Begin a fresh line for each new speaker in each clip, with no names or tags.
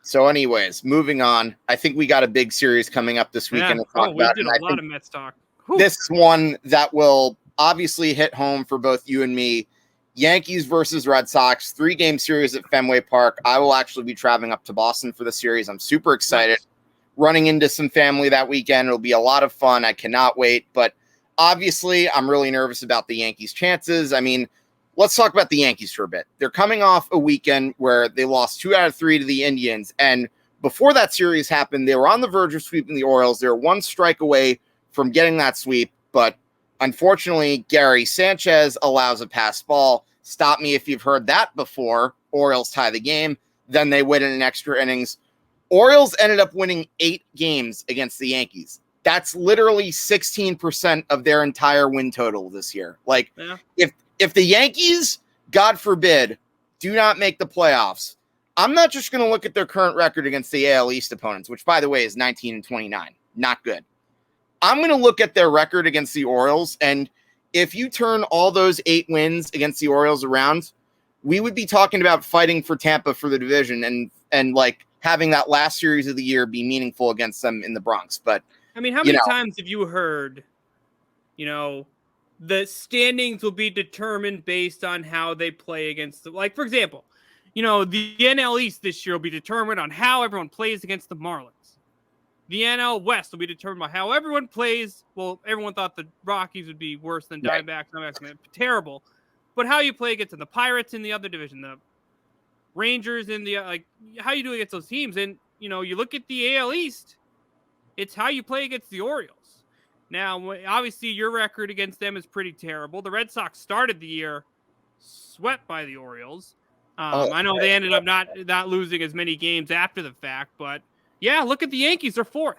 So anyways, moving on. I think we got a big series coming up this weekend to talk
we
about.
did a lot of Mets talk. Whew.
This one that will obviously hit home for both you and me. Yankees versus Red Sox, 3-game series at Fenway Park. I will actually be traveling up to Boston for the series. I'm super excited.
Nice.
Running into some family that weekend. It'll be a lot of fun. I cannot wait. But obviously, I'm really nervous about the Yankees' chances. I mean, let's talk about the Yankees for a bit. They're coming off a weekend where they lost 2 out of 3 to the Indians. And before that series happened, they were on the verge of sweeping the Orioles. They were 1 strike away from getting that sweep. But unfortunately, Gary Sanchez allows a pass ball. Stop me if you've heard that before. Orioles tie the game. Then they win in extra innings. Orioles ended up winning 8 games against the Yankees. That's literally 16% of their entire win total this year. Like, if the Yankees, God forbid, do not make the playoffs, I'm not just going to look at their current record against the AL East opponents, which, by the way, is 19-29. Not good. I'm going to look at their record against the Orioles, and if you turn all those 8 wins against the Orioles around, we would be talking about fighting for Tampa for the division and like having that last series of the year be meaningful against them in the Bronx. But
I mean, how many times have you heard, the standings will be determined based on how they play against the, like, for example, the NL East this year will be determined on how everyone plays against the Marlins. The NL West will be determined by how everyone plays. Well, everyone thought the Rockies would be worse than Diamondbacks. Diamondbacks terrible. But how you play against the Pirates in the other division, the Rangers in the, how you do against those teams. And, you look at the AL East, it's how you play against the Orioles. Now, obviously, your record against them is pretty terrible. The Red Sox started the year swept by the Orioles. I know they ended up not losing as many games after the fact, but yeah, look at the Yankees. They're 4th.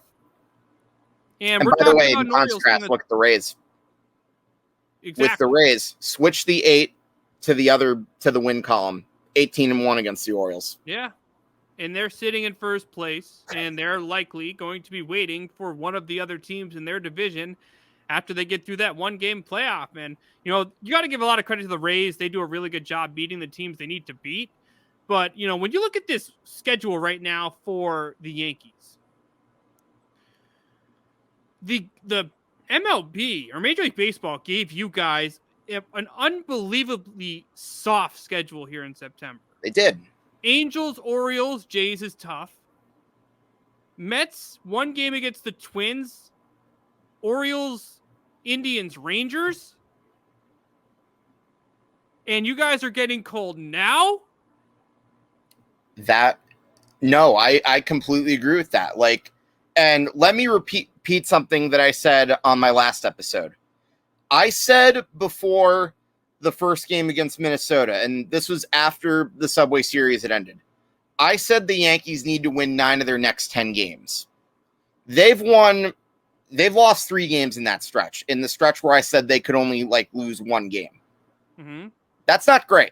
And we're
by the
talking
way,
about
in contrast, look at the Rays.
Exactly.
With the Rays, switch the 8 to the win column. 18-1 against the Orioles.
Yeah. And they're sitting in first place, and they're likely going to be waiting for one of the other teams in their division after they get through that 1-game playoff. And, you got to give a lot of credit to the Rays. They do a really good job beating the teams they need to beat. But, when you look at this schedule right now for the Yankees, the MLB or Major League Baseball gave you guys an unbelievably soft schedule here in September.
They did.
Angels, Orioles, Jays is tough. Mets, 1 game against the Twins. Orioles, Indians, Rangers. And you guys are getting cold now?
I completely agree with that. And let me repeat something that I said on my last episode. I said before the first game against Minnesota, and this was after the Subway Series had ended, I said the Yankees need to win 9 of their next 10 games. They've lost 3 games in that stretch, in the stretch where I said they could only lose 1 game.
Mm-hmm.
That's not great.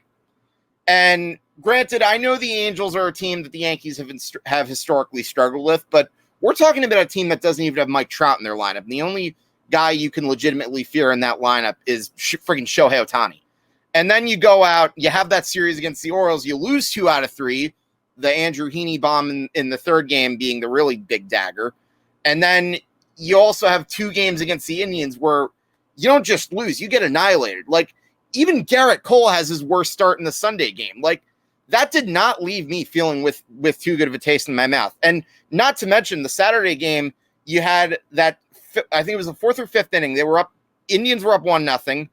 And granted, I know the Angels are a team that the Yankees have historically struggled with, but we're talking about a team that doesn't even have Mike Trout in their lineup. And the only guy you can legitimately fear in that lineup is freaking Shohei Ohtani. And then you go out, you have that series against the Orioles, you lose 2 out of 3, the Andrew Heaney bomb in the 3rd game being the really big dagger. And then you also have 2 games against the Indians where you don't just lose, you get annihilated. Even Garrett Cole has his worst start in the Sunday game. That did not leave me feeling with too good of a taste in my mouth. And not to mention the Saturday game, you had that, I think it was the 4th or 5th inning. Indians were up 1-0.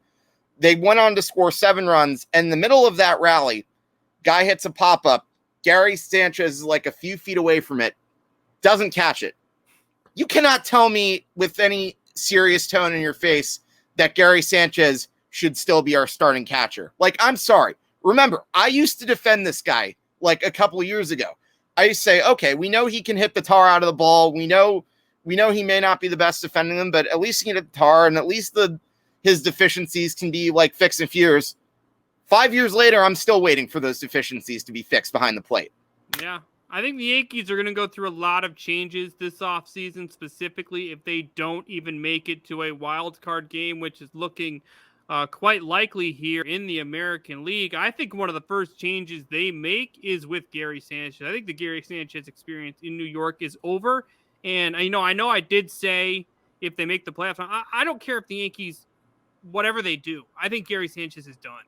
They went on to score 7 runs. And in the middle of that rally, guy hits a pop-up. Gary Sanchez is a few feet away from it. Doesn't catch it. You cannot tell me with any serious tone in your face that Gary Sanchez should still be our starting catcher. I'm sorry. Remember, I used to defend this guy a couple of years ago. I used to say, okay, we know he can hit the tar out of the ball. We know he may not be the best defending them, but at least he can hit the tar, and at least his deficiencies can be fixed in years. 5 years later, I'm still waiting for those deficiencies to be fixed behind the plate.
Yeah. I think the Yankees are going to go through a lot of changes this offseason, specifically if they don't even make it to a wild card game, which is looking quite likely here in the American League. I think one of the first changes they make is with Gary Sanchez. I think the Gary Sanchez experience in New York is over. And, I know I did say if they make the playoffs, I don't care if the Yankees, whatever they do, I think Gary Sanchez is done.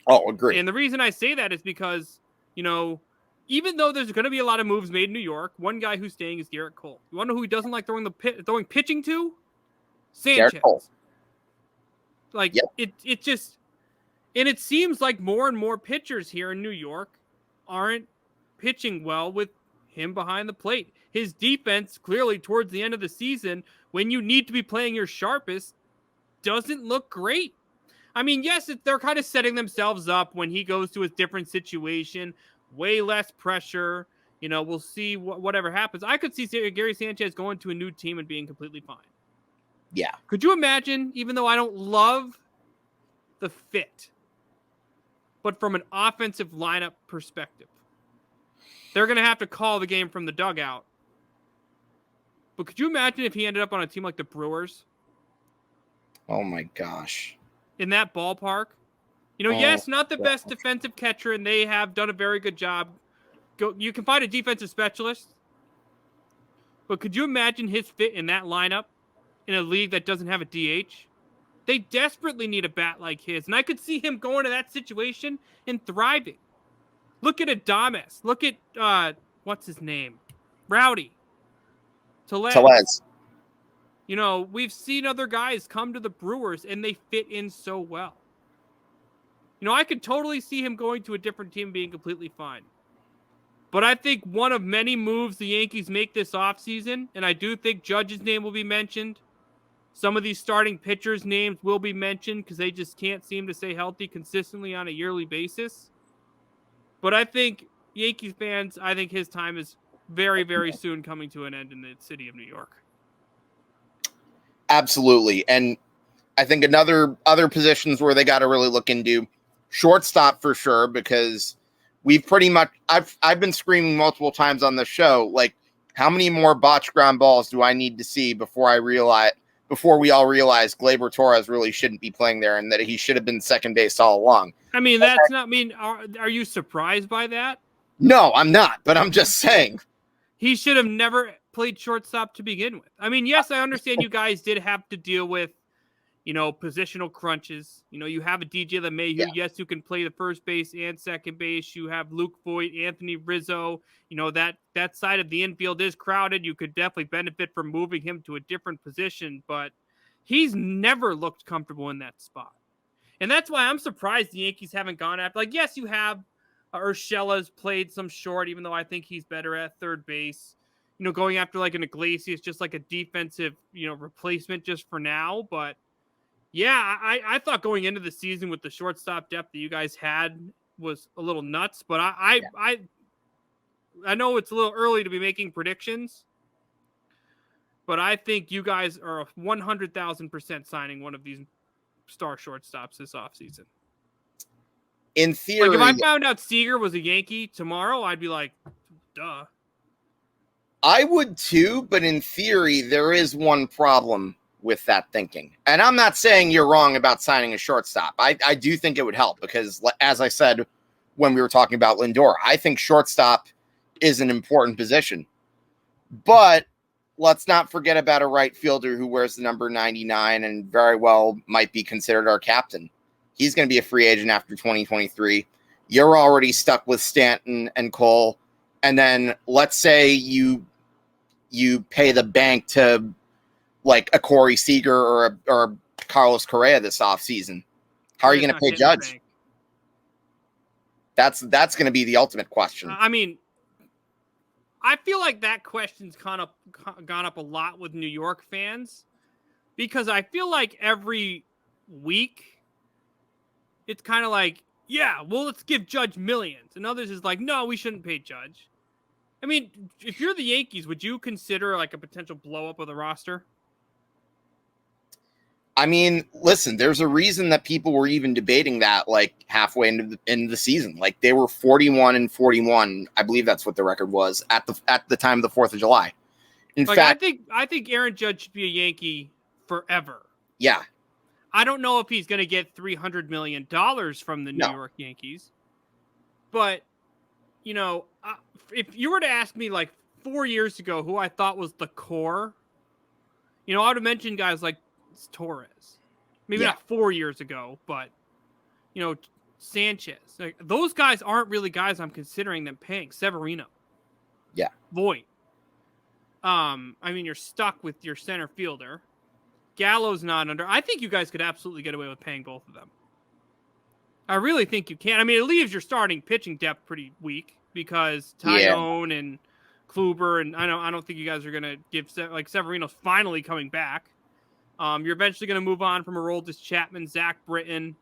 Oh, agree.
And the reason I say that is because, even though there's going to be a lot of moves made in New York, one guy who's staying is Garrett Cole. You want to know who he doesn't like throwing pitching to? Sanchez.
Garrett Cole.
Like, yep. It just, and it seems like more and more pitchers here in New York aren't pitching well with him behind the plate. His defense, clearly towards the end of the season, when you need to be playing your sharpest, doesn't look great. I mean, yes, they're kind of setting themselves up when he goes to a different situation, way less pressure. We'll see whatever happens. I could see Gary Sanchez going to a new team and being completely fine.
Yeah.
Could you imagine, even though I don't love the fit, but from an offensive lineup perspective, they're going to have to call the game from the dugout. But could you imagine if he ended up on a team like the Brewers?
Oh, my gosh.
In that ballpark? Yes, not the best defensive catcher, and they have done a very good job. You can find a defensive specialist. But could you imagine his fit in that lineup in a league that doesn't have a DH? They desperately need a bat like his. And I could see him going to that situation and thriving. Look at Adames. Look at, what's his name? Rowdy. Tellez. We've seen other guys come to the Brewers and they fit in so well. I could totally see him going to a different team being completely fine. But I think one of many moves the Yankees make this offseason, and I do think Judge's name will be mentioned. Some of these starting pitchers' names will be mentioned because they just can't seem to stay healthy consistently on a yearly basis. But I think Yankees fans, I think his time is very, very soon coming to an end in the city of New York.
Absolutely. And I think other positions where they got to really look into shortstop for sure, because we've pretty much, I've been screaming multiple times on the show, like, how many more botched ground balls do I need to see before we all realize Gleyber Torres really shouldn't be playing there and that he should have been second base all along?
I mean, that's not mean. Are you surprised by that?
No, I'm not, but I'm just saying.
He should have never played shortstop to begin with. I mean, yes, I understand you guys did have to deal with, positional crunches. You have a DJ LeMahieu, yes, who can play the first base and second base. You have Luke Voigt, Anthony Rizzo. That side of the infield is crowded. You could definitely benefit from moving him to a different position, but he's never looked comfortable in that spot. And that's why I'm surprised the Yankees haven't gone after. Like, yes, you have Urshela's played some short, even though I think he's better at third base. Going after like an Iglesias, just like a defensive, replacement just for now. But yeah, I thought going into the season with the shortstop depth that you guys had was a little nuts. But I know it's a little early to be making predictions, but I think you guys are 100,000% signing one of these star shortstops this offseason.
In theory,
like if I found out Seager was a Yankee tomorrow, I'd be like, duh.
I would too, but in theory, there is one problem with that thinking. And I'm not saying you're wrong about signing a shortstop. I do think it would help because, as I said when we were talking about Lindor, I think shortstop is an important position. But let's not forget about a right fielder who wears the number 99 and very well might be considered our captain. He's going to be a free agent after 2023. You're already stuck with Stanton and Cole. And then let's say you pay the bank to like a Corey Seager or a Carlos Correa this offseason. How are you going to pay Judge? That's going to be the ultimate question.
I mean, I feel like that question's kind of gone up a lot with New York fans because I feel like every week it's kind of like, yeah, well, let's give Judge millions. And others is like, no, we shouldn't pay Judge. I mean, if you're the Yankees, would you consider like a potential blow up of the roster?
I mean, listen, there's a reason that people were even debating that like halfway into the season. Like they were 41-41. I believe that's what the record was at the time of the 4th of July. In fact,
I think Aaron Judge should be a Yankee forever.
Yeah.
I don't know if he's going to get $300 million from the New York Yankees. But, if you were to ask me like 4 years ago who I thought was the core, I would have mentioned guys like Torres. Maybe not 4 years ago, but, Sanchez. Like, those guys aren't really guys I'm considering them paying. Severino.
Yeah.
Voit. You're stuck with your center fielder. Gallo's not under. I think you guys could absolutely get away with paying both of them. I really think you can. It leaves your starting pitching depth pretty weak because Tyone and Kluber, and I don't think you guys are going to give Severino's finally coming back. You're eventually going to move on from Aroldis Chapman, Zach Britton.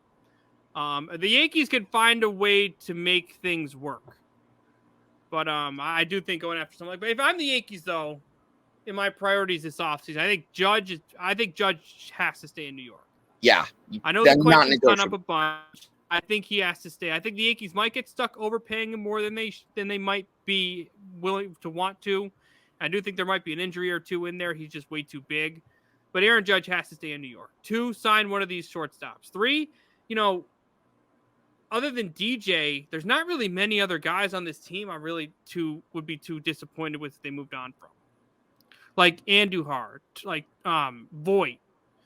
The Yankees can find a way to make things work. But I do think going after something like. But if I'm the Yankees, though, in my priorities this offseason, I think Judge has to stay in New York.
Yeah,
I know the question's gone up a bunch. I think he has to stay. I think the Yankees might get stuck overpaying him more than they might be willing to want to. I do think there might be an injury or two in there. He's just way too big. But Aaron Judge has to stay in New York. 2, sign one of these shortstops. 3, other than DJ, there's not really many other guys on this team I really would be too disappointed with if they moved on from. Like Andujar, like Voit.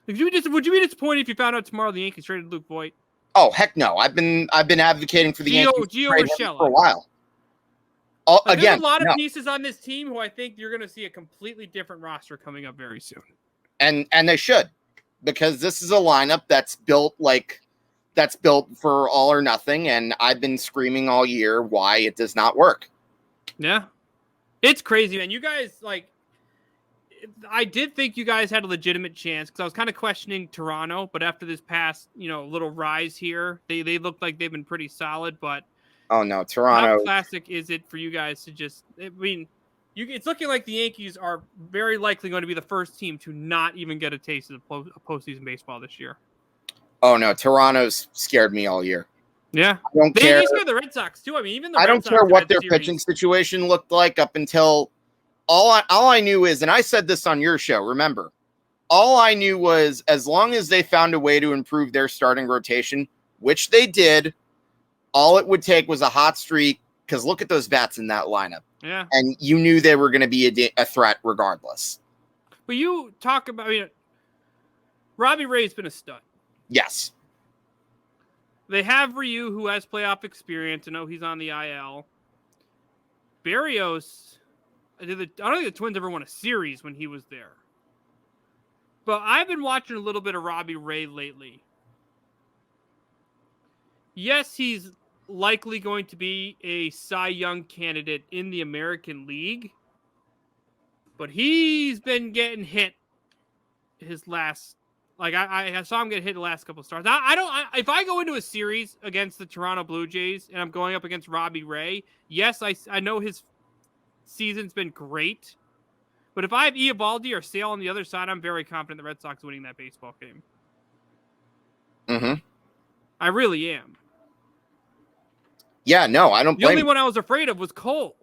Would you be disappointed if you found out tomorrow the Yankees traded Luke Voit?
Oh, heck no. I've been advocating for the Yankees to trade him for a while.
There's a lot of pieces on this team who I think you're going to see a completely different roster coming up very soon.
And they should, because this is a lineup that's built for all or nothing, and I've been screaming all year why it does not work.
Yeah. It's crazy, man. You guys, I did think you guys had a legitimate chance because I was kind of questioning Toronto, but after this past, little rise here, they look like they've been pretty solid. But
oh no, Toronto!
How classic is it for you guys to just? It's looking like the Yankees are very likely going to be the first team to not even get a taste of postseason baseball this year.
Oh no, Toronto's scared me all year.
Yeah,
I don't care.
They scared the Red Sox too.
I don't care what their pitching situation looked like up until. All I knew is, and I said this on your show, remember, all I knew was as long as they found a way to improve their starting rotation, which they did, all it would take was a hot streak, because look at those bats in that lineup.
Yeah.
And you knew they were going to be a threat regardless.
But you talk about, Robbie Ray's been a stud.
Yes.
They have Ryu, who has playoff experience. I know he's on the IL. Barrios... I don't think the Twins ever won a series when he was there. But I've been watching a little bit of Robbie Ray lately. Yes, he's likely going to be a Cy Young candidate in the American League. But he's been getting hit his last... I saw him get hit the last couple of starts. If I go into a series against the Toronto Blue Jays and I'm going up against Robbie Ray, yes, I know his season's been great, but if I have Eovaldi or Sale on the other side, I'm very confident the Red Sox winning that baseball game.
Mm-hmm.
I really am.
Yeah, no, I don't blame
The only one I was afraid of was Cole,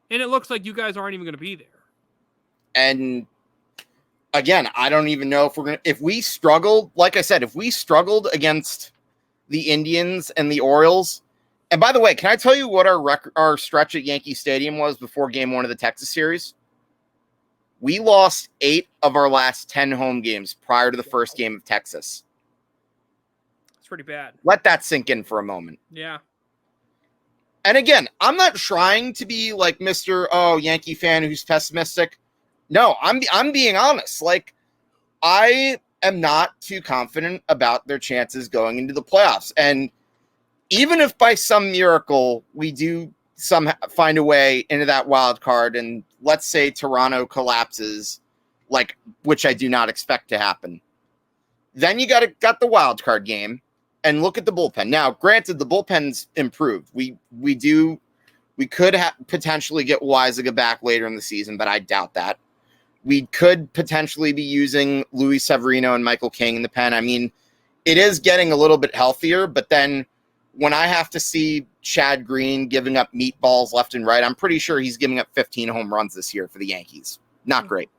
and it looks like you guys aren't even going to be there.
And again, I don't even know if we struggled, like I said, if we struggled against the Indians and the Orioles. And by the way, can I tell you what our stretch at Yankee Stadium was before Game 1 of the Texas series? We lost 8 of our last 10 home games prior to the first game of Texas.
It's pretty bad.
Let that sink in for a moment.
Yeah.
And again, I'm not trying to be like Mr. Yankee fan who's pessimistic. No, I'm being honest. I am not too confident about their chances going into the playoffs. And even if by some miracle we do find a way into that wild card, and let's say Toronto collapses, which I do not expect to happen, then you got the wild card game, and look at the bullpen. Now, granted, the bullpen's improved. We could potentially get Weiziga back later in the season, but I doubt that. We could potentially be using Luis Severino and Michael King in the pen. It is getting a little bit healthier, but then when I have to see Chad Green giving up meatballs left and right, I'm pretty sure he's giving up 15 home runs this year for the Yankees. Not great.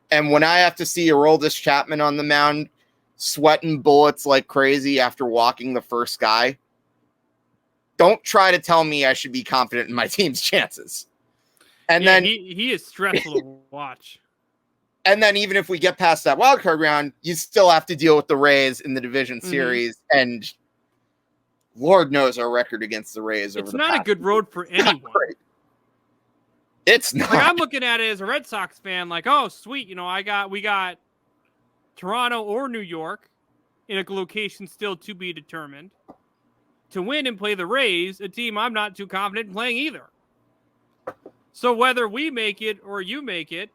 And when I have to see Aroldis Chapman on the mound sweating bullets like crazy after walking the first guy, don't try to tell me I should be confident in my team's chances. And then
he is stressful to watch.
And then even if we get past that wild card round, you still have to deal with the Rays in the division series. And Lord knows our record against the Rays.
It's not a good road for anyone.
It's not.
Like, I'm looking at it as a Red Sox fan, like, oh, sweet. We got Toronto or New York in a location still to be determined to win and play the Rays, a team I'm not too confident in playing either. So whether we make it or you make it,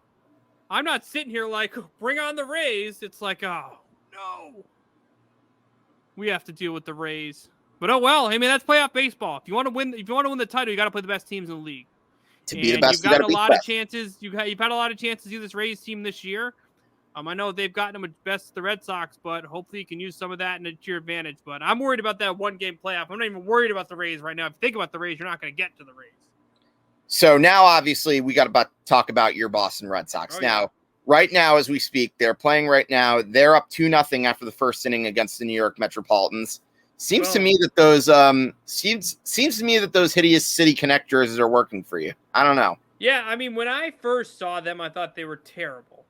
I'm not sitting here like, bring on the Rays. It's like, oh, no. We have to deal with the Rays. But oh well, I mean, that's playoff baseball. If you want to win the title, you got to play the best teams in the league.
To be the best,
you've got a lot of chances. You've had a lot of chances to do this Rays team this year. I know they've gotten them best the Red Sox, but hopefully you can use some of that to your advantage. But I'm worried about that one-game playoff. I'm not even worried about the Rays right now. If you think about the Rays, you're not going to get to the Rays.
So now, obviously, we got to talk about your Boston Red Sox. Right now, as we speak, they're playing right now. They're up 2-0 after the first inning against the New York Metropolitans. Seems to me that those hideous city connect jerseys are working for you. I don't know.
Yeah, I mean, when I first saw them, I thought they were terrible.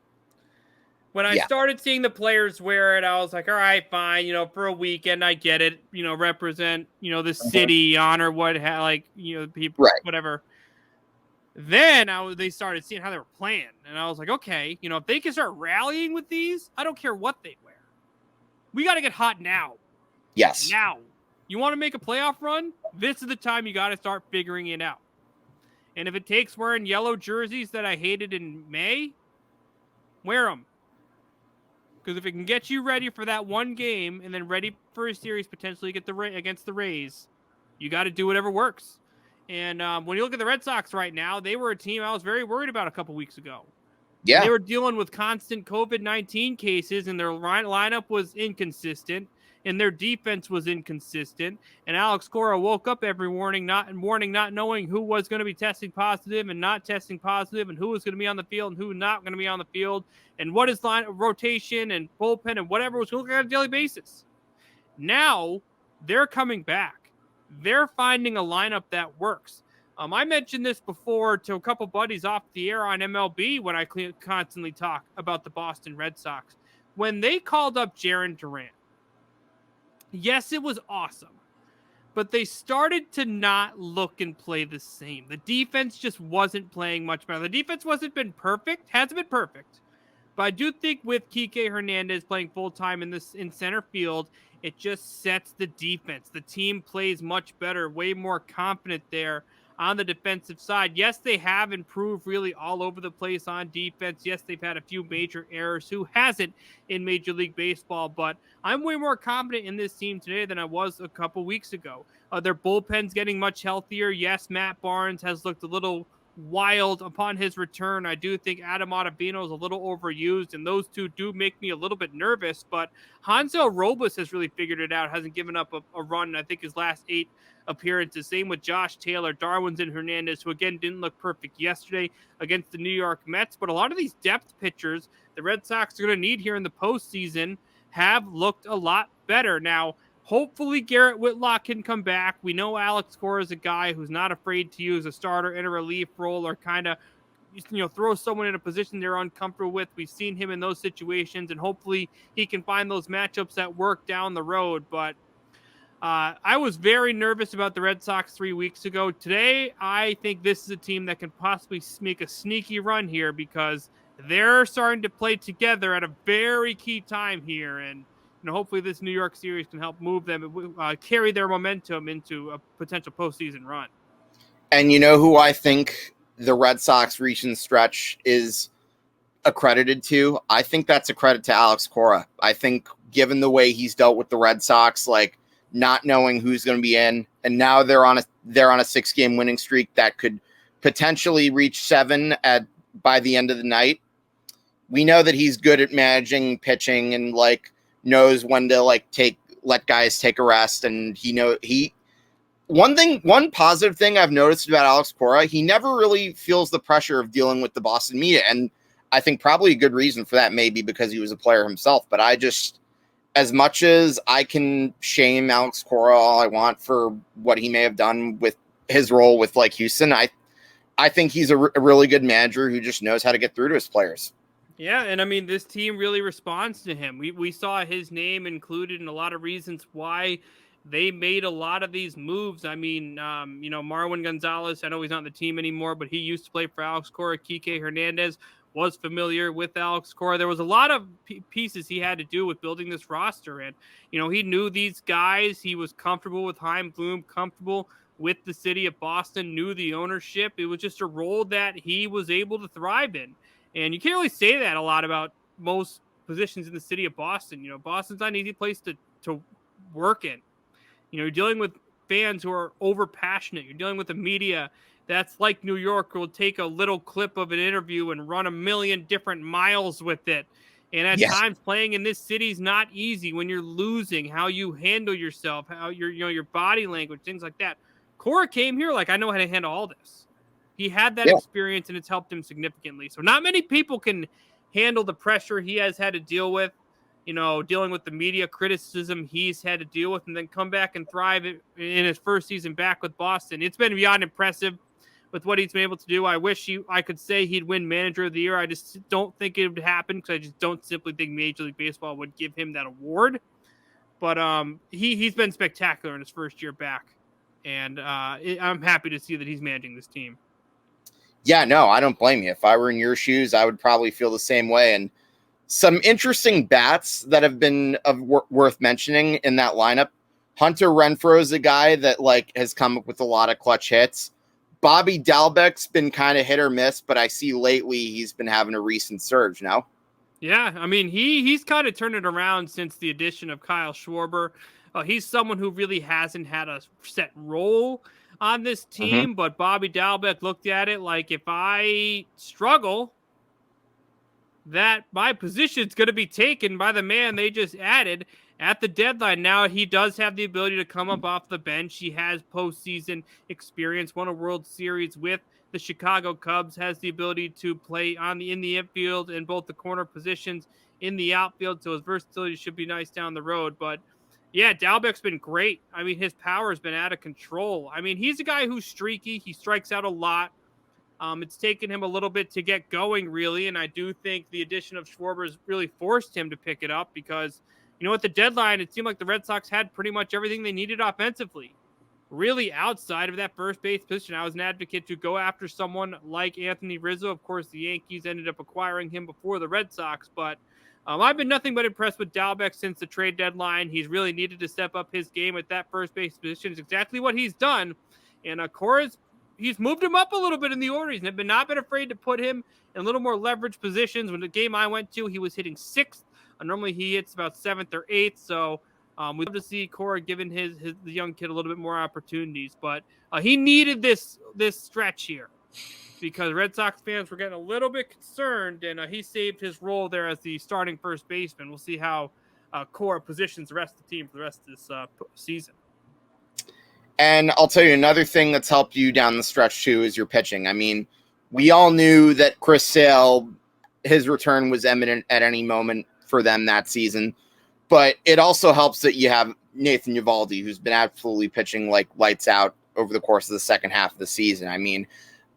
When I started seeing the players wear it, I was like, all right, fine. For a weekend, I get it. Represent, the city, honor people, whatever. Then they started seeing how they were playing, and I was like, okay, if they can start rallying with these, I don't care what they wear. We got to get hot now.
Yes.
Now. You want to make a playoff run? This is the time you got to start figuring it out. And if it takes wearing yellow jerseys that I hated in May, wear them. Because if it can get you ready for that one game and then ready for a series potentially against the Rays, you got to do whatever works. And when you look at the Red Sox right now, they were a team I was very worried about a couple weeks ago. Yeah. They were dealing with constant COVID-19 cases, and their lineup was inconsistent, and their defense was inconsistent. And Alex Cora woke up every morning not knowing who was going to be testing positive and not testing positive, and who was going to be on the field and who not going to be on the field, and what is rotation and bullpen and whatever was going to look at on a daily basis. Now they're coming back. They're finding a lineup that works. I mentioned this before to a couple buddies off the air on MLB when I constantly talk about the Boston Red Sox. When they called up Jarren Duran, yes, it was awesome, but they started to not look and play the same. The defense just wasn't playing much better. The defense hasn't been perfect, but I do think with Kike Hernandez playing full-time in center field, it just sets the defense. The team plays much better, way more confident there on the defensive side. Yes, they have improved really all over the place on defense. Yes, they've had a few major errors. Who hasn't in Major League Baseball? But I'm way more confident in this team today than I was a couple weeks ago. Their bullpen's getting much healthier. Yes, Matt Barnes has looked a little wild upon his return. I do think Adam Ottavino is a little overused, and those two do make me a little bit nervous, but Hansel Robles has really figured it out, hasn't given up a run, I think, his last 8 appearances. Same with Josh Taylor, Darwinzon Hernandez, who again didn't look perfect yesterday against the New York Mets, but a lot of these depth pitchers the Red Sox are going to need here in the postseason have looked a lot better. Now, hopefully Garrett Whitlock can come back. We know Alex Cora is a guy who's not afraid to use a starter in a relief role or kind of, throw someone in a position they're uncomfortable with. We've seen him in those situations, and hopefully he can find those matchups that work down the road. But I was very nervous about the Red Sox 3 weeks ago. Today, I think this is a team that can possibly make a sneaky run here because they're starting to play together at a very key time here, and hopefully this New York series can help move them, carry their momentum into a potential postseason run.
And who I think the Red Sox recent stretch is accredited to? I think that's a credit to Alex Cora. I think given the way he's dealt with the Red Sox, like not knowing who's going to be in, and now they're on a 6-game winning streak that could potentially reach 7 by the end of the night. We know that he's good at managing pitching and knows when to let guys take a rest, and one positive thing I've noticed about Alex Cora, he never really feels the pressure of dealing with the Boston media, and I think probably a good reason for that may be because he was a player himself. But as much as I can shame Alex Cora all I want for what he may have done with his role with like Houston, I think he's a really good manager who just knows how to get through to his players.
Yeah, and I mean, this team really responds to him. We saw his name included in a lot of reasons why they made a lot of these moves. I mean, Marwin Gonzalez, I know he's not on the team anymore, but he used to play for Alex Cora. Kike Hernandez was familiar with Alex Cora. There was a lot of pieces he had to do with building this roster. And, he knew these guys. He was comfortable with Chaim Bloom, comfortable with the city of Boston, knew the ownership. It was just a role that he was able to thrive in. And you can't really say that a lot about most positions in the city of Boston. Boston's not an easy place to work in. You're dealing with fans who are over passionate. You're dealing with the media that's like New York, who will take a little clip of an interview and run a million different miles with it. And at times playing in this city is not easy when you're losing, how you handle yourself, how your body language, things like that. Cora came here like, I know how to handle all this. He had that experience, and it's helped him significantly. So not many people can handle the pressure he has had to deal with, dealing with the media criticism he's had to deal with, and then come back and thrive in his first season back with Boston. It's been beyond impressive with what he's been able to do. I wish I could say he'd win Manager of the Year. I just don't think it would happen because I just don't simply think Major League Baseball would give him that award. But he's been spectacular in his first year back, and I'm happy to see that he's managing this team.
Yeah, no, I don't blame you. If I were in your shoes, I would probably feel the same way. And some interesting bats that have been worth mentioning in that lineup. Hunter Renfro is a guy that has come up with a lot of clutch hits. Bobby Dalbec's been kind of hit or miss, but I see lately he's been having a recent surge now.
Yeah, I mean, he's kind of turned it around since the addition of Kyle Schwarber. He's someone who really hasn't had a set role on this team, but Bobby Dalbec looked at it like, if I struggle, that my position's going to be taken by the man they just added at the deadline. Now, he does have the ability to come up off the bench. He has postseason experience, won a World Series with the Chicago Cubs, has the ability to play in the infield and both the corner positions in the outfield, so his versatility should be nice down the road. But yeah, Dalbec's been great. I mean, his power has been out of control. I mean, he's a guy who's streaky. He strikes out a lot. It's taken him a little bit to get going, really, and I do think the addition of Schwarber has really forced him to pick it up because, at the deadline, it seemed like the Red Sox had pretty much everything they needed offensively. Really, outside of that first base position, I was an advocate to go after someone like Anthony Rizzo. Of course, the Yankees ended up acquiring him before the Red Sox, but I've been nothing but impressed with Dalbec since the trade deadline. He's really needed to step up his game at that first base position. It's exactly what he's done. And he's moved him up a little bit in the order. He's not been afraid to put him in a little more leverage positions. When the game I went to, he was hitting 6th. Normally he hits about 7th or 8th. So we'd love to see Cora giving the young kid a little bit more opportunities. But he needed this stretch here, because Red Sox fans were getting a little bit concerned, and he saved his role there as the starting first baseman. We'll see how Cora positions the rest of the team for the rest of this season.
And I'll tell you another thing that's helped you down the stretch, too, is your pitching. I mean, we all knew that Chris Sale, his return was imminent at any moment for them that season. But it also helps that you have Nathan Eovaldi, who's been absolutely pitching like lights out over the course of the second half of the season. I mean,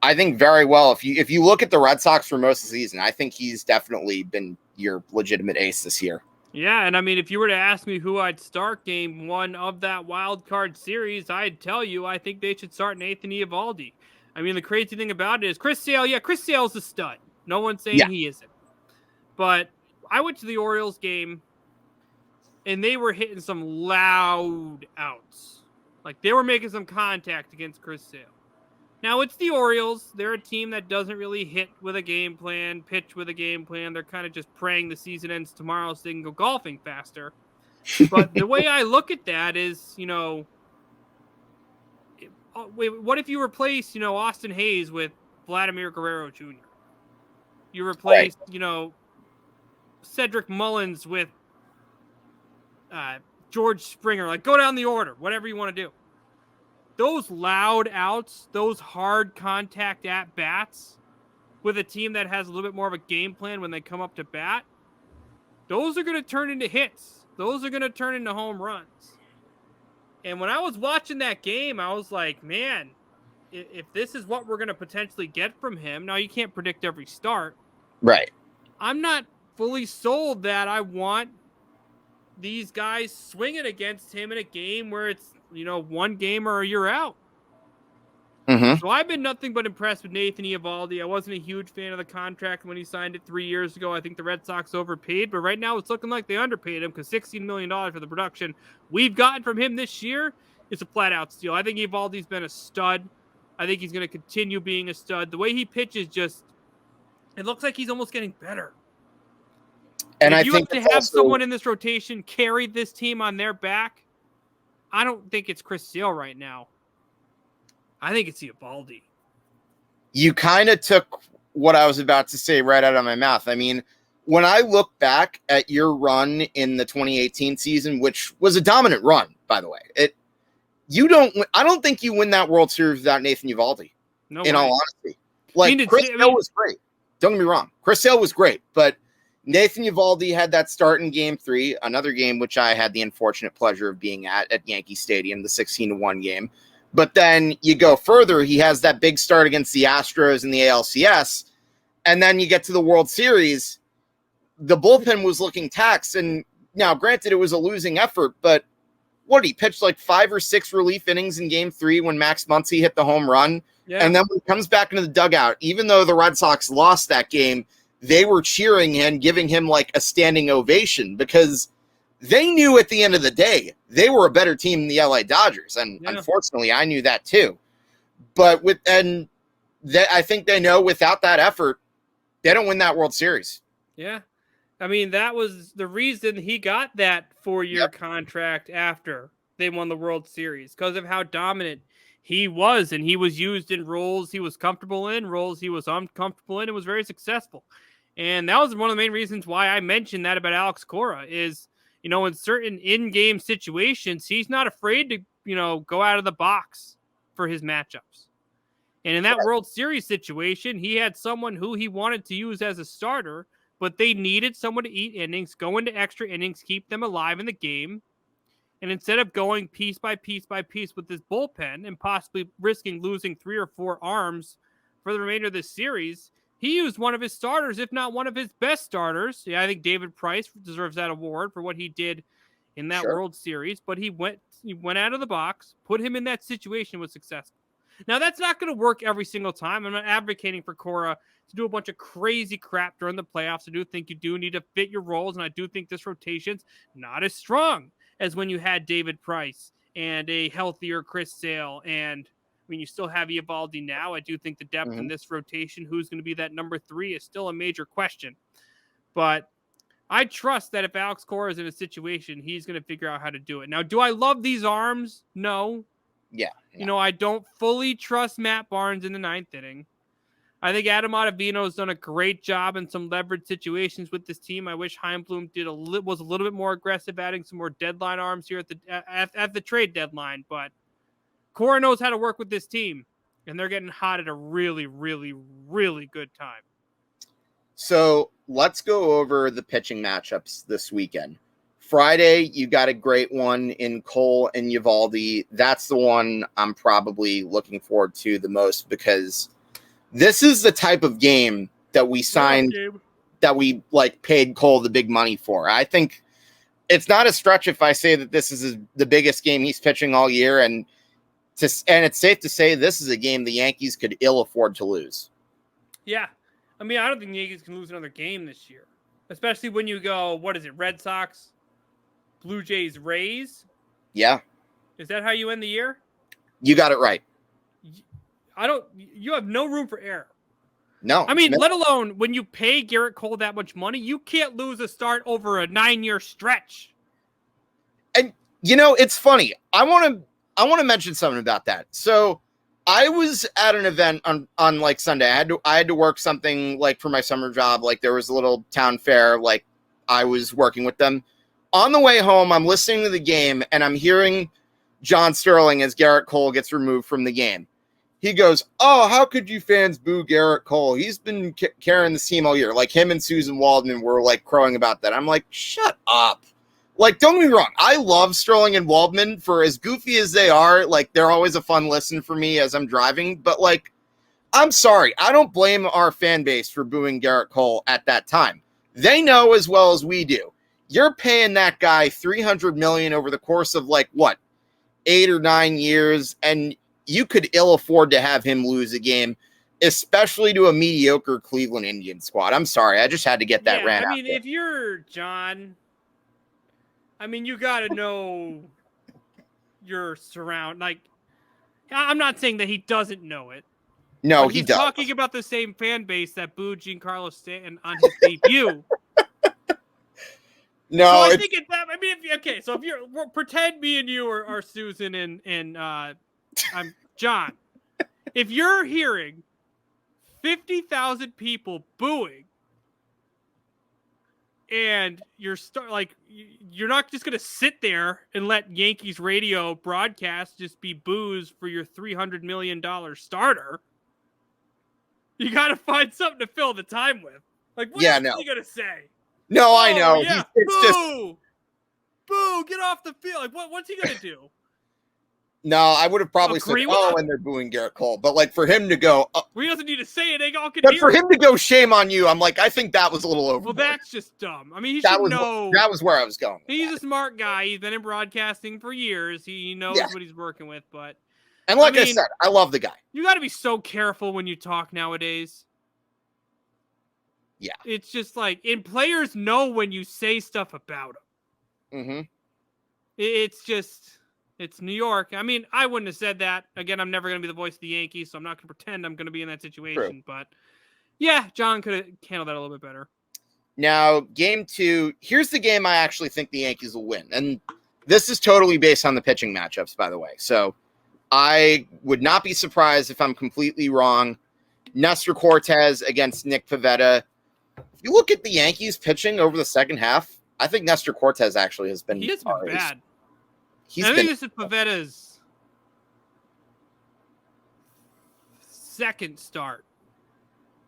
I think very well. If you look at the Red Sox for most of the season, I think he's definitely been your legitimate ace this year.
Yeah, and I mean, if you were to ask me who I'd start game one of that wild card series, I'd tell you I think they should start Nathan Eovaldi. I mean, the crazy thing about it is Chris Sale's a stud. No one's saying he isn't. But I went to the Orioles game, and they were hitting some loud outs. Like, they were making some contact against Chris Sale. Now, it's the Orioles. They're a team that doesn't really hit with a game plan, pitch with a game plan. They're kind of just praying the season ends tomorrow so they can go golfing faster. But the way I look at that is, what if you replace, Austin Hayes with Vladimir Guerrero Jr.? You replace, Cedric Mullins with George Springer. Like, go down the order, whatever you want to do. Those loud outs, those hard contact at bats with a team that has a little bit more of a game plan when they come up to bat, those are going to turn into hits. those are going to turn into home runs. And when I was watching that game, I was like, man, if this is what we're going to potentially get from him, now you can't predict every start.
Right.
I'm not fully sold that I want these guys swinging against him in a game where it's, one game or you're out.
Mm-hmm.
So I've been nothing but impressed with Nathan Eovaldi. I wasn't a huge fan of the contract when he signed it 3 years ago. I think the Red Sox overpaid, but right now it's looking like they underpaid him because $16 million for the production we've gotten from him this year is a flat-out steal. I think Eovaldi's been a stud. I think he's going to continue being a stud. The way he pitches it looks like he's almost getting better. And if you have to have someone in this rotation carry this team on their back, I don't think it's Chris Sale right now. I think it's Eovaldi.
You kind of took what I was about to say right out of my mouth. I mean, when I look back at your run in the 2018 season, which was a dominant run, by the way, I don't think you win that World Series without Nathan Eovaldi. No way. In all honesty. Chris Sale was great. Don't get me wrong. Chris Sale was great, but Nathan Eovaldi had that start in Game 3, another game which I had the unfortunate pleasure of being at Yankee Stadium, the 16-1 game. But then you go further, he has that big start against the Astros in the ALCS, and then you get to the World Series, the bullpen was looking taxed, and now, granted, it was a losing effort, but he pitched like 5 or 6 relief innings in Game 3 when Max Muncy hit the home run, and then when he comes back into the dugout, even though the Red Sox lost that game, they were cheering and giving him like a standing ovation because they knew at the end of the day they were a better team than the LA Dodgers, and unfortunately, I knew that too. But I think they know without that effort, they don't win that World Series.
Yeah, I mean that was the reason he got that 4-year contract after they won the World Series because of how dominant he was, and he was used in roles he was comfortable in, roles he was uncomfortable in, and was very successful. And that was one of the main reasons why I mentioned that about Alex Cora is, in certain in-game situations, he's not afraid to, go out of the box for his matchups. And in that World Series situation, he had someone who he wanted to use as a starter, but they needed someone to eat innings, go into extra innings, keep them alive in the game. And instead of going piece by piece by piece with this bullpen and possibly risking losing 3 or 4 arms for the remainder of this series, he used one of his starters, if not one of his best starters. Yeah, I think David Price deserves that award for what he did in that World Series. But he went out of the box, put him in that situation, was successful. Now, that's not going to work every single time. I'm not advocating for Cora to do a bunch of crazy crap during the playoffs. I do think you do need to fit your roles, and I do think this rotation's not as strong as when you had David Price and a healthier Chris Sale. And I mean, you still have Eovaldi now. I do think the depth in this rotation, who's going to be that number 3, is still a major question. But I trust that if Alex Cora is in a situation, he's going to figure out how to do it. Now, do I love these arms? No.
Yeah.
I don't fully trust Matt Barnes in the 9th inning. I think Adam Ottavino has done a great job in some leverage situations with this team. I wish Heimblum was a little bit more aggressive, adding some more deadline arms here at the trade deadline. But Cora knows how to work with this team, and they're getting hot at a really, really, really good time.
So let's go over the pitching matchups this weekend. Friday, you got a great one in Cole and Eovaldi. That's the one I'm probably looking forward to the most because this is the type of game that we signed, that we paid Cole the big money for. I think it's not a stretch if I say that this is the biggest game he's pitching all year, and it's safe to say this is a game the Yankees could ill afford to lose. Yeah.
I mean, I don't think the Yankees can lose another game this year, especially when you go, what is it, Red Sox, Blue Jays, Rays?
Yeah.
Is that how you end the year?
You got it right.
You have no room for error.
No.
I mean, let alone when you pay Garrett Cole that much money, you can't lose a start over a 9-year stretch.
And, it's funny. I want to mention something about that. So I was at an event on Sunday. I had to work something for my summer job. There was a little town fair. I was working with them. On the way home, I'm listening to the game and I'm hearing John Sterling as Garrett Cole gets removed from the game. He goes, "Oh, how could you fans boo Garrett Cole? He's been carrying this team all year." Him and Susan Waldman were crowing about that. I'm like, shut up. Like, don't get me wrong. I love Sterling and Waldman. For as goofy as they are, like, they're always a fun listen for me as I'm driving. But, like, I'm sorry. I don't blame our fan base for booing Garrett Cole at that time. They know as well as we do. You're paying that guy $300 million over the course of, like, what, 8 or 9 years, and you could ill afford to have him lose a game, especially to a mediocre Cleveland Indians squad. I'm sorry. I just had to get that rant out.
I mean, if you're John, I mean, you got to know your surround. Like, I'm not saying that he doesn't know it.
No,
he's
he does.
Talking about the same fan base that booed Giancarlo Stanton on his debut.
No,
so I think it's that. I mean, so if you're pretend me and you are Susan and I'm John. If you're hearing 50,000 people booing, and you're not just gonna sit there and let Yankees radio broadcast just be boos for your $300 million starter. You got to find something to fill the time with. Like, what else are you gonna say?
No, I know.
Yeah,
It's
boo, get off the field. Like, what's he gonna do?
No, I would have probably said, and they're booing Garrett Cole. But, like, for him to go...
he doesn't need to say it. They all can
But
hear
for
it.
him to go, shame on you, I'm like, I think that was a little overboard.
Well, that's just dumb. I mean, he should know...
That was where I was going.
He's a smart guy. He's been in broadcasting for years. He knows what he's working with, but...
And like I said, I love the guy.
You got to be so careful when you talk nowadays.
Yeah.
It's just like... And players know when you say stuff about them.
Mm-hmm.
It's just... It's New York. I mean, I wouldn't have said that. Again, I'm never going to be the voice of the Yankees, so I'm not going to pretend I'm going to be in that situation.
True.
But, yeah, John could have handled that a little bit better.
Now, game 2, here's the game I actually think the Yankees will win. And this is totally based on the pitching matchups, by the way. So I would not be surprised if I'm completely wrong. Nestor Cortez against Nick Pavetta. If you look at the Yankees pitching over the second half, I think Nestor Cortez actually has been...
He has been bad.
I
think this is Pavetta's second start.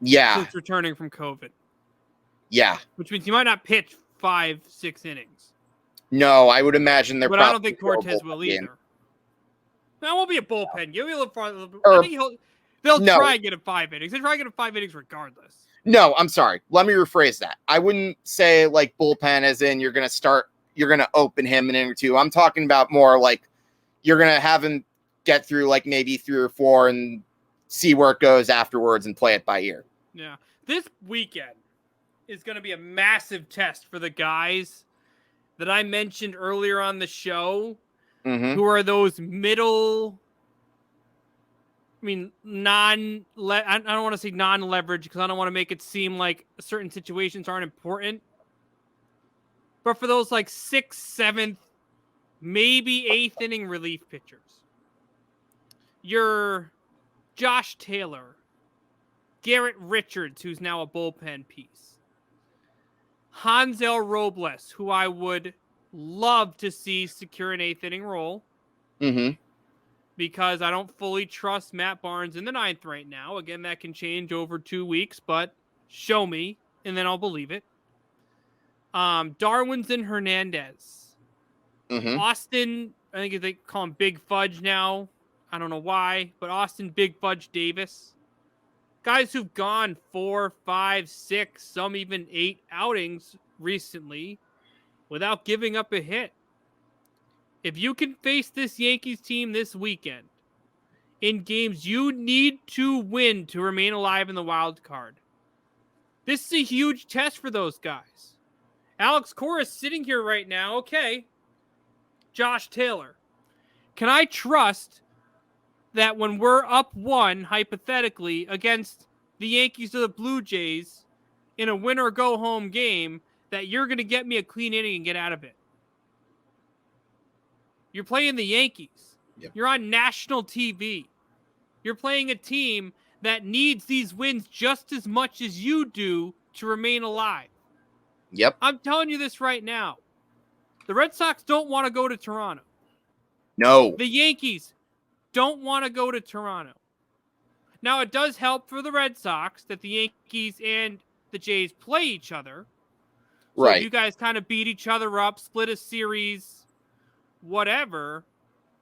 Yeah.
Since returning from COVID.
Yeah.
Which means he might not pitch 5-6 innings.
No, I would imagine they're
But I don't think Cortez will either. That won't be a bullpen. Give me a little farther. I think they'll try and get him 5 innings. They'll try and get him 5 innings regardless.
No, I'm sorry. Let me rephrase that. I wouldn't say like bullpen as in you're going to open him an inning or two. I'm talking about more like you're going to have him get through like maybe 3 or 4 and see where it goes afterwards and play it by ear.
Yeah. This weekend is going to be a massive test for the guys that I mentioned earlier on the show, who are those middle, I don't want to say non-leverage because I don't want to make it seem like certain situations aren't important. But for those like 6th, 7th, maybe 8th inning relief pitchers, you're Josh Taylor, Garrett Richards, who's now a bullpen piece, Hansel Robles, who I would love to see secure an 8th inning role, because I don't fully trust Matt Barnes in the 9th right now. Again, that can change over 2 weeks, but show me, and then I'll believe it. Darwinson Hernandez. Austin, I think they call him Big Fudge now. I don't know why, but Austin Big Fudge Davis. Guys who've gone 4, 5, 6, some even 8 outings recently without giving up a hit. If you can face this Yankees team this weekend in games you need to win to remain alive in the wild card, this is a huge test for those guys. Alex Cora is sitting here right now. Okay, Josh Taylor. Can I trust that when we're up 1, hypothetically, against the Yankees or the Blue Jays in a win-or-go-home game, that you're going to get me a clean inning and get out of it? You're playing the Yankees. Yep. You're on national TV. You're playing a team that needs these wins just as much as you do to remain alive.
Yep.
I'm telling you this right now. The Red Sox don't want to go to Toronto.
No.
The Yankees don't want to go to Toronto. Now, it does help for the Red Sox that the Yankees and the Jays play each other. So
Right.
if you guys kind of beat each other up, split a series, whatever,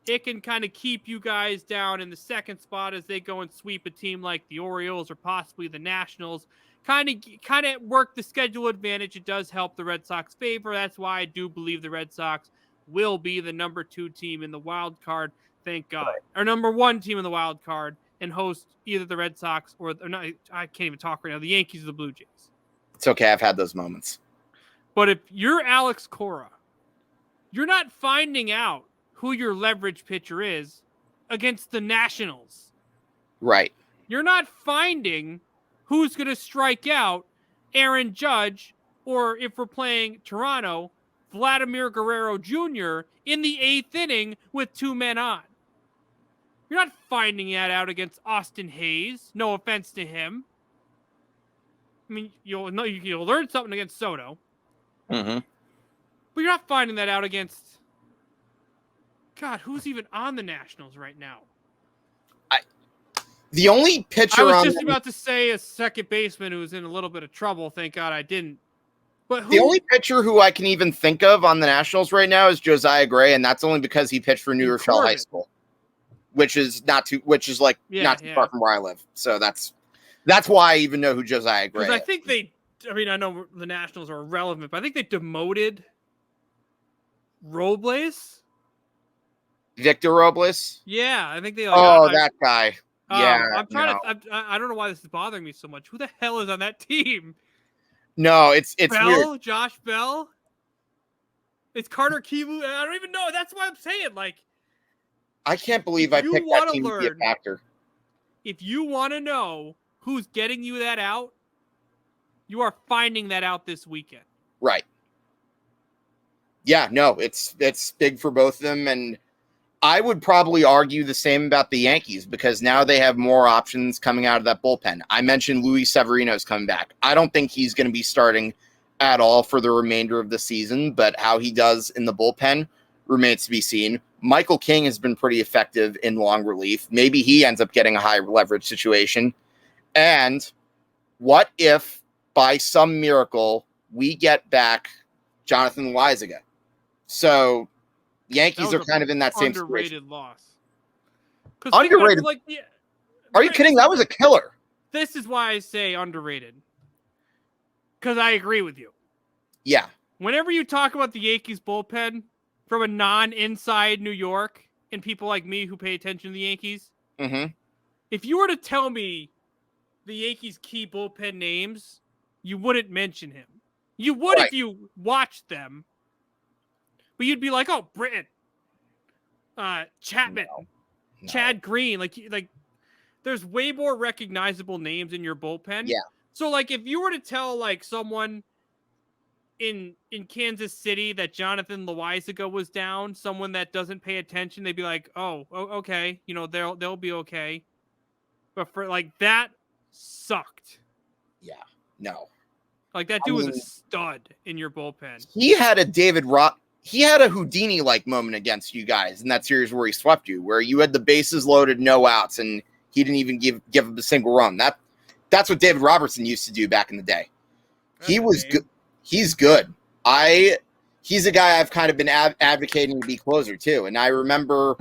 it can kind of keep you guys down in the second spot as they go and sweep a team like the Orioles or possibly the Nationals. Kind of work the schedule advantage. It does help the Red Sox favor. That's why I do believe the Red Sox will be the number 2 team in the wild card. Thank God. Right. Or number 1 team in the wild card and host either the Red Sox or not. I can't even talk right now. The Yankees or the Blue Jays.
It's okay. I've had those moments.
But if you're Alex Cora, you're not finding out who your leverage pitcher is against the Nationals.
Right.
You're not finding who's going to strike out Aaron Judge, or if we're playing Toronto, Vladimir Guerrero Jr. in the 8th inning with 2 men on. You're not finding that out against Austin Hayes. No offense to him. I mean, you'll learn something against Soto.
Mm-hmm.
But you're not finding that out against... God, who's even on the Nationals right now?
The only pitcher
I was just about to say a second baseman who's in a little bit of trouble. Thank God I didn't. But
the only pitcher who I can even think of on the Nationals right now is Josiah Gray, and that's only because he pitched for New Rochelle High School, which is not too far from where I live. So that's why I even know who Josiah Gray is.
I think I know the Nationals are irrelevant, but I think they demoted Robles.
Victor Robles?
Yeah, I think they.
That guy. Yeah,
I'm trying to. I don't know why this is bothering me so much. Who the hell is on that team?
No, it's
Bell,
weird.
Josh Bell. It's Carter Kivu. I don't even know. That's why I'm saying, like,
I can't believe I picked that team to be a factor.
If you want to know who's getting you that out, you are finding that out this weekend.
Right. Yeah. No, it's big for both of them, and I would probably argue the same about the Yankees because now they have more options coming out of that bullpen. I mentioned Luis Severino's coming back. I don't think he's going to be starting at all for the remainder of the season, but how he does in the bullpen remains to be seen. Michael King has been pretty effective in long relief. Maybe he ends up getting a high leverage situation. And what if by some miracle we get back Jonathan Loaisiga? So Yankees are kind of in that same
underrated
situation.
Loss.
Underrated? Are you kidding? That was a killer.
This is why I say underrated. Because I agree with you.
Yeah.
Whenever you talk about the Yankees bullpen from a non-inside New York and people like me who pay attention to the Yankees, if you were to tell me the Yankees' key bullpen names, you wouldn't mention him. You would if you watched them. But you'd be like, oh, Britton, Chapman, no. Chad Green. Like, there's way more recognizable names in your bullpen.
Yeah.
So, like, if you were to tell, like, someone in Kansas City that Jonathan Loaisiga was down, someone that doesn't pay attention, they'd be like, oh, okay. You know, they'll be okay. But for, like, that sucked.
Yeah. No.
Like, that dude was a stud in your bullpen.
He had a Houdini-like moment against you guys in that series where he swept you, where you had the bases loaded, no outs, and he didn't even give him a single run. That's what David Robertson used to do back in the day. He was good. He's good. He's a guy I've kind of been advocating to be closer too. And I remember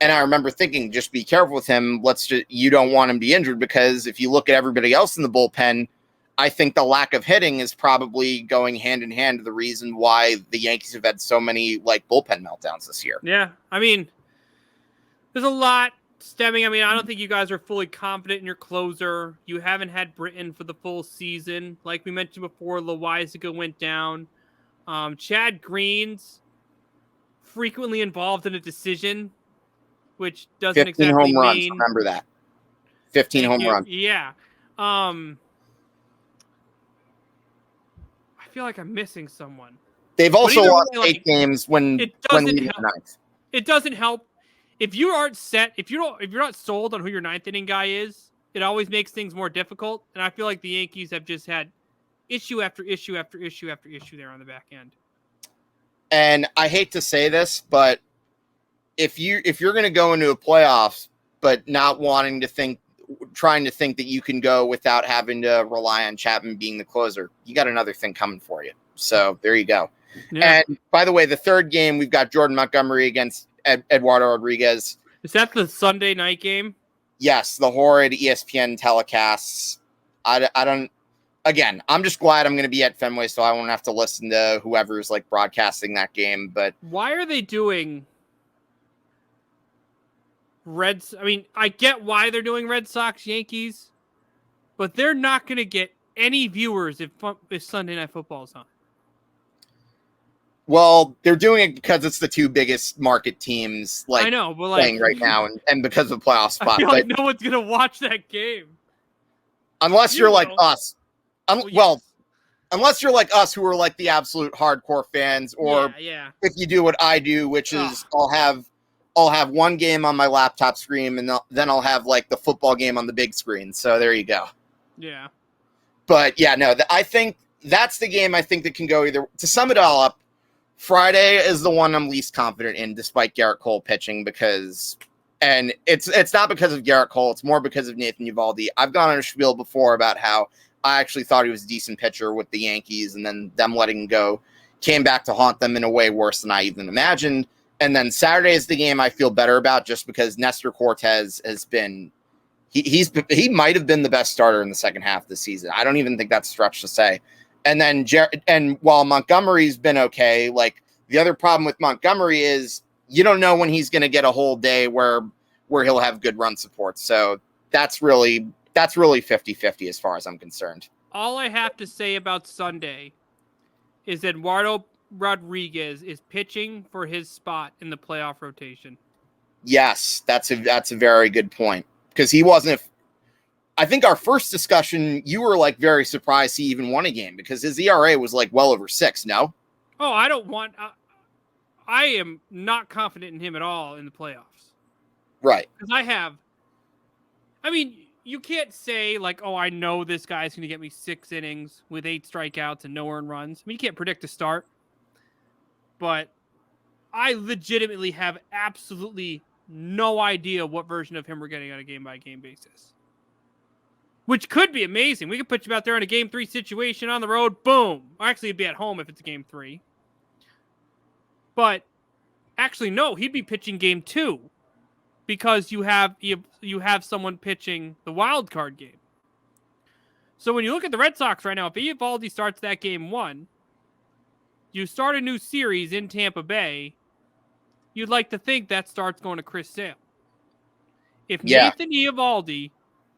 thinking, just be careful with him. You don't want him to be injured because if you look at everybody else in the bullpen, I think the lack of hitting is probably going hand in hand to the reason why the Yankees have had so many like bullpen meltdowns this year.
Yeah. I mean, there's a lot stemming. I mean, I don't think you guys are fully confident in your closer. You haven't had Britton for the full season. Like we mentioned before, Loaisiga went down. Chad Green's frequently involved in a decision, which doesn't
15
exactly
home runs.
mean...
Remember that. 15 home runs.
Yeah. I feel like I'm missing someone.
They've also lost 8 games when
it doesn't help. If you aren't set, if you're not sold on who your 9th inning guy is, it always makes things more difficult. And I feel like the Yankees have just had issue after issue after issue after issue there on the back end.
And I hate to say this, but if you're going to go into a playoffs, but not wanting to think trying to think that you can go without having to rely on Chapman being the closer. You got another thing coming for you. So there you go.
Yeah.
And by the way, the third game, we've got Jordan Montgomery against Eduardo Rodriguez.
Is that the Sunday night game?
Yes, the horrid ESPN telecasts. I don't. Again, I'm just glad I'm going to be at Fenway, so I won't have to listen to whoever's like broadcasting that game. But
why are they doing Reds? I mean, I get why they're doing Red Sox Yankees, but they're not going to get any viewers if Sunday Night Football is on.
Well, they're doing it because it's the two biggest market teams
I know, but
playing right now, and because of the playoff spot.
I feel like no one's going to watch that game.
Unless you're like us.
Yes.
Unless you're like us, who are like the absolute hardcore fans, or if you do what I do, which is I'll have one game on my laptop screen, and then I'll have like the football game on the big screen. So there you go.
Yeah.
But yeah, no, I think that's the game I think that can go either. To sum it all up, Friday is the one I'm least confident in, despite Garrett Cole pitching, and it's not because of Garrett Cole, it's more because of Nathan Eovaldi. I've gone on a spiel before about how I actually thought he was a decent pitcher with the Yankees, and then them letting him go came back to haunt them in a way worse than I even imagined. And then Saturday is the game I feel better about, just because Nestor Cortez has been he might have been the best starter in the second half of the season. I don't even think that's a stretch to say. And then and while Montgomery's been okay, like the other problem with Montgomery is you don't know when he's going to get a whole day where he'll have good run support. So that's really 50-50 as far as I'm concerned.
All I have to say about Sunday is Eduardo Rodriguez is pitching for his spot in the playoff rotation.
Yes, that's a very good point, because he wasn't. I think our first discussion, you were like very surprised he even won a game, because his ERA was like well over 6. No.
Oh, I am not confident in him at all in the playoffs.
Right.
Because you can't say like, oh, I know this guy's going to get me 6 innings with 8 strikeouts and no earned runs. I mean, you can't predict a start. But I legitimately have absolutely no idea what version of him we're getting on a game-by-game basis. Which could be amazing. We could put you out there in a Game 3 situation on the road. Boom. Actually, it'd be at home if it's a Game 3. But actually, no, he'd be pitching Game 2. Because you have someone pitching the wild card game. So when you look at the Red Sox right now, if Eovaldi starts that Game 1, you start a new series in Tampa Bay, you'd like to think that start's going to Chris Sale. If Nathan Eovaldi,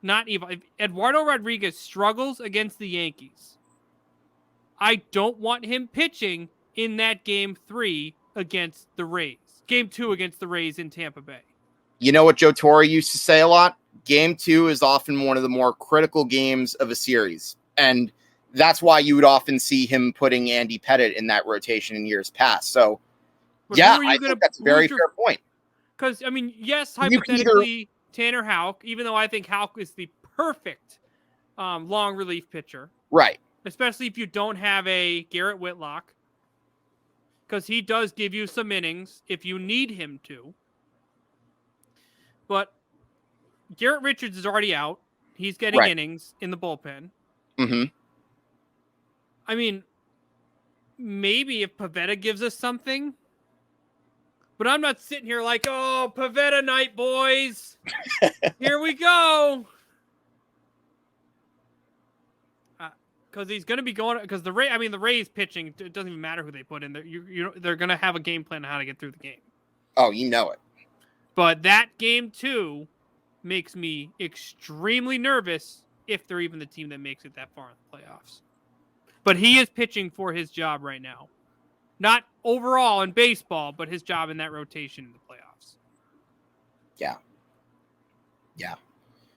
if Eduardo Rodriguez struggles against the Yankees, I don't want him pitching in that Game 3 against the Rays. Game 2 against the Rays in Tampa Bay.
You know what Joe Torre used to say a lot? Game 2 is often one of the more critical games of a series. And that's why you would often see him putting Andy Pettitte in that rotation in years past. So,
but
I think that's a very fair point.
Because, I mean, yes, hypothetically, Tanner Houck, even though I think Houck is the perfect long relief pitcher.
Right.
Especially if you don't have a Garrett Whitlock. Because he does give you some innings if you need him to. But Garrett Richards is already out. He's getting innings in the bullpen.
Mm-hmm.
I mean, maybe if Pavetta gives us something. But I'm not sitting here like, oh, Pavetta night, boys. Here we go. Because he's going to be going. Because the Rays pitching, it doesn't even matter who they put in there. They're going to have a game plan on how to get through the game.
Oh, you know it.
But that Game 2 makes me extremely nervous if they're even the team that makes it that far in the playoffs. But he is pitching for his job right now. Not overall in baseball, but his job in that rotation in the playoffs.
Yeah. Yeah.